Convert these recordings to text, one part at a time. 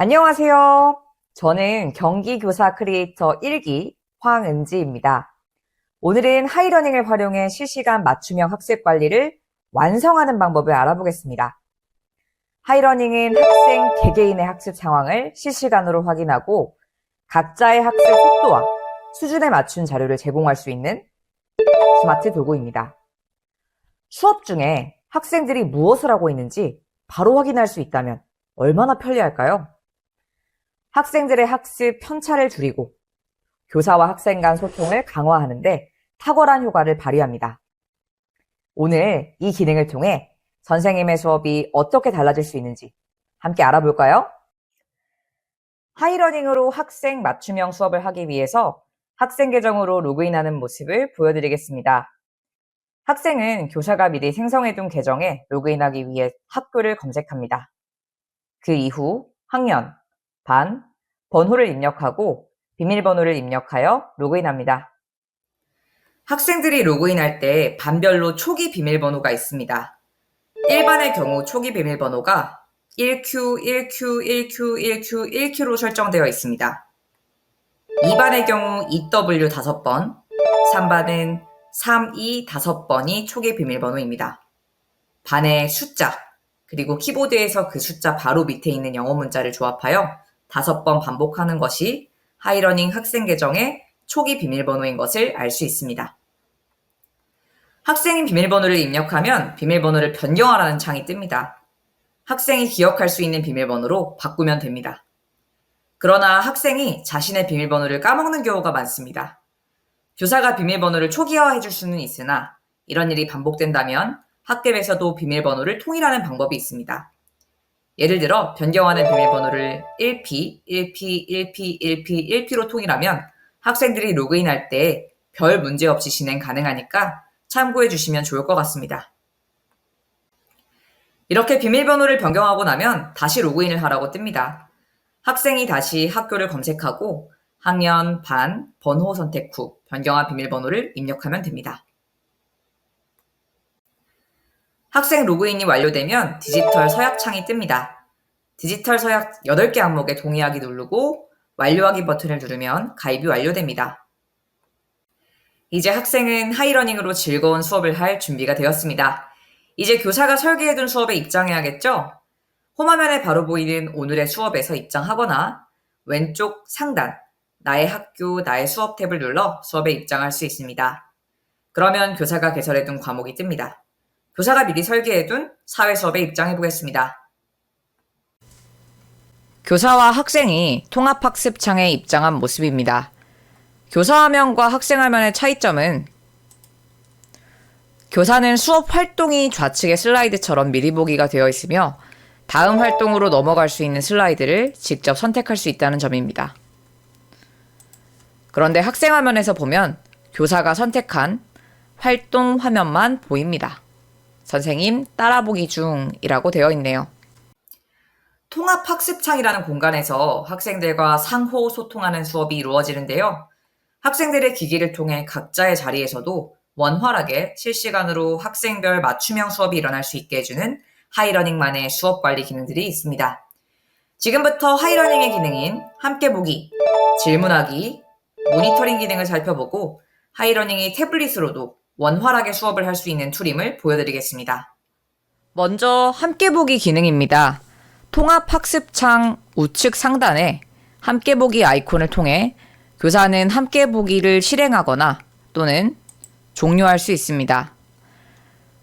안녕하세요. 저는 경기교사 크리에이터 1기 황은지입니다. 오늘은 하이러닝을 활용해 실시간 맞춤형 학습 관리를 완성하는 방법을 알아보겠습니다. 하이러닝은 학생 개개인의 학습 상황을 실시간으로 확인하고 각자의 학습 속도와 수준에 맞춘 자료를 제공할 수 있는 스마트 도구입니다. 수업 중에 학생들이 무엇을 하고 있는지 바로 확인할 수 있다면 얼마나 편리할까요? 학생들의 학습 편차를 줄이고 교사와 학생 간 소통을 강화하는 데 탁월한 효과를 발휘합니다. 오늘 이 기능을 통해 선생님의 수업이 어떻게 달라질 수 있는지 함께 알아볼까요? 하이러닝으로 학생 맞춤형 수업을 하기 위해서 학생 계정으로 로그인하는 모습을 보여드리겠습니다. 학생은 교사가 미리 생성해둔 계정에 로그인하기 위해 학교를 검색합니다. 그 이후 학년, 반, 번호를 입력하고 비밀번호를 입력하여 로그인합니다. 학생들이 로그인할 때 반별로 초기 비밀번호가 있습니다. 1반의 경우 초기 비밀번호가 1Q, 1Q, 1Q, 1Q, 1Q로 설정되어 있습니다. 2반의 경우 EW 5번, 3반은 32 5번이 초기 비밀번호입니다. 반의 숫자, 그리고 키보드에서 그 숫자 바로 밑에 있는 영어 문자를 조합하여 5번 반복하는 것이 하이러닝 학생 계정의 초기 비밀번호인 것을 알 수 있습니다. 학생이 비밀번호를 입력하면 비밀번호를 변경하라는 창이 뜹니다. 학생이 기억할 수 있는 비밀번호로 바꾸면 됩니다. 그러나 학생이 자신의 비밀번호를 까먹는 경우가 많습니다. 교사가 비밀번호를 초기화해 줄 수는 있으나 이런 일이 반복된다면 학급에서도 비밀번호를 통일하는 방법이 있습니다. 예를 들어 변경하는 비밀번호를 1P, 1P, 1P, 1P, 1P로 통일하면 학생들이 로그인할 때 별 문제 없이 진행 가능하니까 참고해 주시면 좋을 것 같습니다. 이렇게 비밀번호를 변경하고 나면 다시 로그인을 하라고 뜹니다. 학생이 다시 학교를 검색하고 학년, 반, 번호 선택 후 변경한 비밀번호를 입력하면 됩니다. 학생 로그인이 완료되면 디지털 서약 창이 뜹니다. 디지털 서약 8개 항목에 동의하기 누르고 완료하기 버튼을 누르면 가입이 완료됩니다. 이제 학생은 하이러닝으로 즐거운 수업을 할 준비가 되었습니다. 이제 교사가 설계해둔 수업에 입장해야겠죠? 홈화면에 바로 보이는 오늘의 수업에서 입장하거나 왼쪽 상단 나의 학교, 나의 수업 탭을 눌러 수업에 입장할 수 있습니다. 그러면 교사가 개설해둔 과목이 뜹니다. 교사가 미리 설계해둔 사회 수업에 입장해 보겠습니다. 교사와 학생이 통합학습창에 입장한 모습입니다. 교사 화면과 학생 화면의 차이점은 교사는 수업 활동이 좌측의 슬라이드처럼 미리 보기가 되어 있으며 다음 활동으로 넘어갈 수 있는 슬라이드를 직접 선택할 수 있다는 점입니다. 그런데 학생 화면에서 보면 교사가 선택한 활동 화면만 보입니다. 선생님 따라보기 중이라고 되어 있네요. 통합학습창이라는 공간에서 학생들과 상호 소통하는 수업이 이루어지는데요. 학생들의 기기를 통해 각자의 자리에서도 원활하게 실시간으로 학생별 맞춤형 수업이 일어날 수 있게 해주는 하이러닝만의 수업 관리 기능들이 있습니다. 지금부터 하이러닝의 기능인 함께 보기, 질문하기, 모니터링 기능을 살펴보고 하이러닝이 태블릿으로도 원활하게 수업을 할 수 있는 툴임을 보여드리겠습니다. 먼저 함께 보기 기능입니다. 통합학습창 우측 상단에 함께 보기 아이콘을 통해 교사는 함께 보기를 실행하거나 또는 종료할 수 있습니다.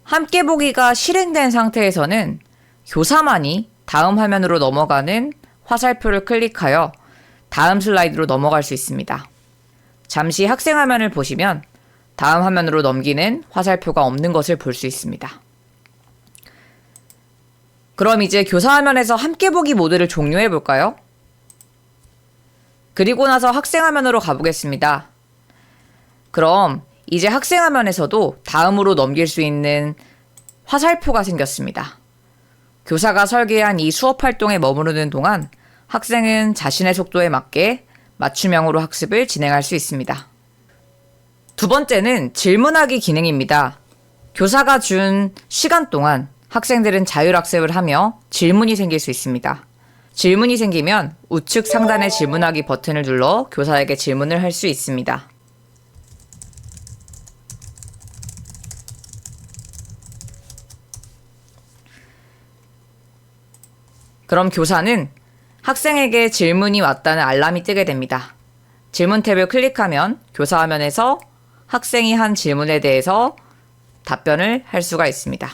함께 보기가 실행된 상태에서는 교사만이 다음 화면으로 넘어가는 화살표를 클릭하여 다음 슬라이드로 넘어갈 수 있습니다. 잠시 학생 화면을 보시면 다음 화면으로 넘기는 화살표가 없는 것을 볼 수 있습니다. 그럼 이제 교사 화면에서 함께 보기 모드를 종료해 볼까요? 그리고 나서 학생 화면으로 가보겠습니다. 그럼 이제 학생 화면에서도 다음으로 넘길 수 있는 화살표가 생겼습니다. 교사가 설계한 이 수업 활동에 머무르는 동안 학생은 자신의 속도에 맞게 맞춤형으로 학습을 진행할 수 있습니다. 두 번째는 질문하기 기능입니다. 교사가 준 시간 동안 학생들은 자율학습을 하며 질문이 생길 수 있습니다. 질문이 생기면 우측 상단의 질문하기 버튼을 눌러 교사에게 질문을 할 수 있습니다. 그럼 교사는 학생에게 질문이 왔다는 알람이 뜨게 됩니다. 질문 탭을 클릭하면 교사 화면에서 학생이 한 질문에 대해서 답변을 할 수가 있습니다.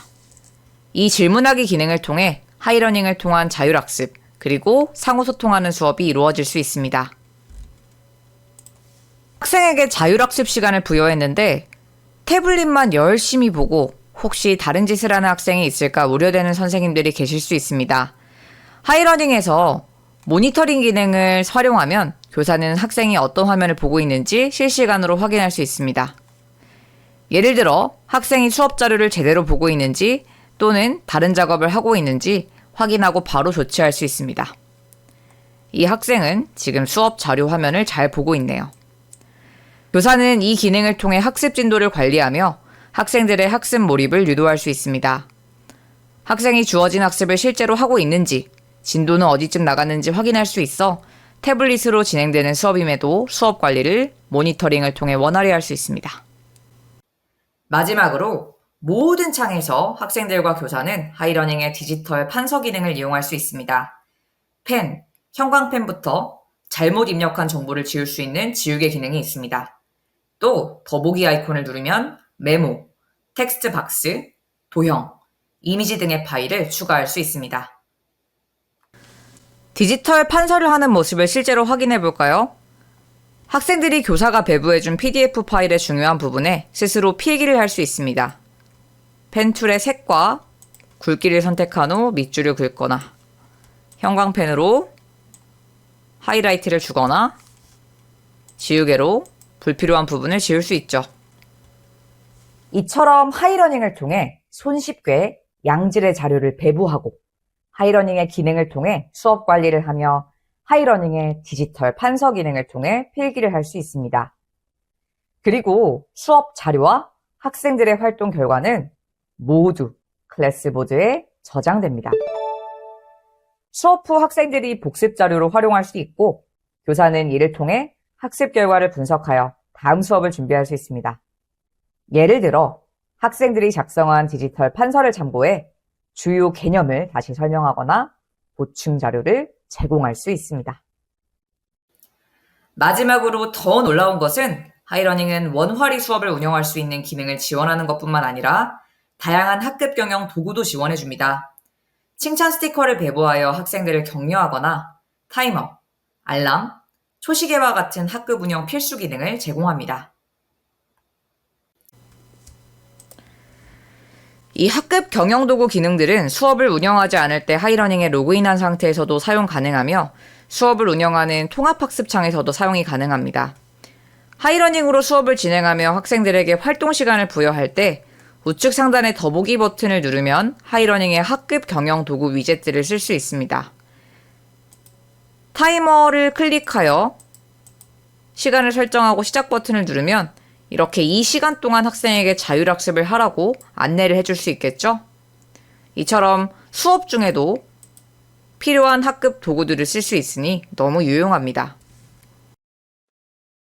이 질문하기 기능을 통해 하이러닝을 통한 자율학습, 그리고 상호소통하는 수업이 이루어질 수 있습니다. 학생에게 자율학습 시간을 부여했는데 태블릿만 열심히 보고 혹시 다른 짓을 하는 학생이 있을까 우려되는 선생님들이 계실 수 있습니다. 하이러닝에서 모니터링 기능을 활용하면 교사는 학생이 어떤 화면을 보고 있는지 실시간으로 확인할 수 있습니다. 예를 들어 학생이 수업 자료를 제대로 보고 있는지 또는 다른 작업을 하고 있는지 확인하고 바로 조치할 수 있습니다. 이 학생은 지금 수업 자료 화면을 잘 보고 있네요. 교사는 이 기능을 통해 학습 진도를 관리하며 학생들의 학습 몰입을 유도할 수 있습니다. 학생이 주어진 학습을 실제로 하고 있는지, 진도는 어디쯤 나갔는지 확인할 수 있어 태블릿으로 진행되는 수업임에도 수업 관리를 모니터링을 통해 원활히 할 수 있습니다. 마지막으로 모든 창에서 학생들과 교사는 하이러닝의 디지털 판서 기능을 이용할 수 있습니다. 펜, 형광펜부터 잘못 입력한 정보를 지울 수 있는 지우개 기능이 있습니다. 또 더보기 아이콘을 누르면 메모, 텍스트 박스, 도형, 이미지 등의 파일을 추가할 수 있습니다. 디지털 판서를 하는 모습을 실제로 확인해 볼까요? 학생들이 교사가 배부해준 PDF 파일의 중요한 부분에 스스로 필기를 할 수 있습니다. 펜 툴의 색과 굵기를 선택한 후 밑줄을 긋거나 형광펜으로 하이라이트를 주거나 지우개로 불필요한 부분을 지울 수 있죠. 이처럼 하이러닝을 통해 손쉽게 양질의 자료를 배부하고 하이러닝의 기능을 통해 수업 관리를 하며 하이러닝의 디지털 판서 기능을 통해 필기를 할 수 있습니다. 그리고 수업 자료와 학생들의 활동 결과는 모두 클래스보드에 저장됩니다. 수업 후 학생들이 복습 자료로 활용할 수 있고 교사는 이를 통해 학습 결과를 분석하여 다음 수업을 준비할 수 있습니다. 예를 들어 학생들이 작성한 디지털 판서를 참고해 주요 개념을 다시 설명하거나 보충 자료를 제공할 수 있습니다. 마지막으로 더 놀라운 것은 하이러닝은 원활히 수업을 운영할 수 있는 기능을 지원하는 것뿐만 아니라 다양한 학급 경영 도구도 지원해줍니다. 칭찬 스티커를 배부하여 학생들을 격려하거나 타이머, 알람, 초시계와 같은 학급 운영 필수 기능을 제공합니다. 이 학급 경영도구 기능들은 수업을 운영하지 않을 때 하이러닝에 로그인한 상태에서도 사용 가능하며 수업을 운영하는 통합학습창에서도 사용이 가능합니다. 하이러닝으로 수업을 진행하며 학생들에게 활동 시간을 부여할 때 우측 상단의 더보기 버튼을 누르면 하이러닝의 학급 경영 도구 위젯들을 쓸 수 있습니다. 타이머를 클릭하여 시간을 설정하고 시작 버튼을 누르면 이렇게 이 시간 동안 학생에게 자율학습을 하라고 안내를 해줄 수 있겠죠? 이처럼 수업 중에도 필요한 학급 도구들을 쓸 수 있으니 너무 유용합니다.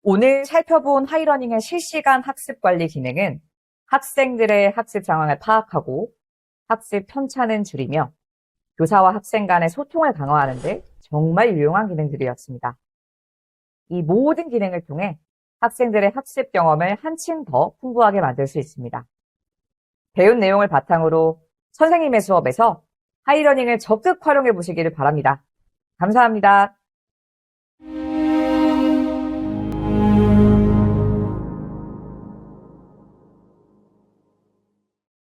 오늘 살펴본 하이러닝의 실시간 학습 관리 기능은 학생들의 학습 상황을 파악하고 학습 편차는 줄이며 교사와 학생 간의 소통을 강화하는 데 정말 유용한 기능들이었습니다. 이 모든 기능을 통해 학생들의 학습 경험을 한층 더 풍부하게 만들 수 있습니다. 배운 내용을 바탕으로 선생님의 수업에서 하이러닝을 적극 활용해 보시기를 바랍니다. 감사합니다.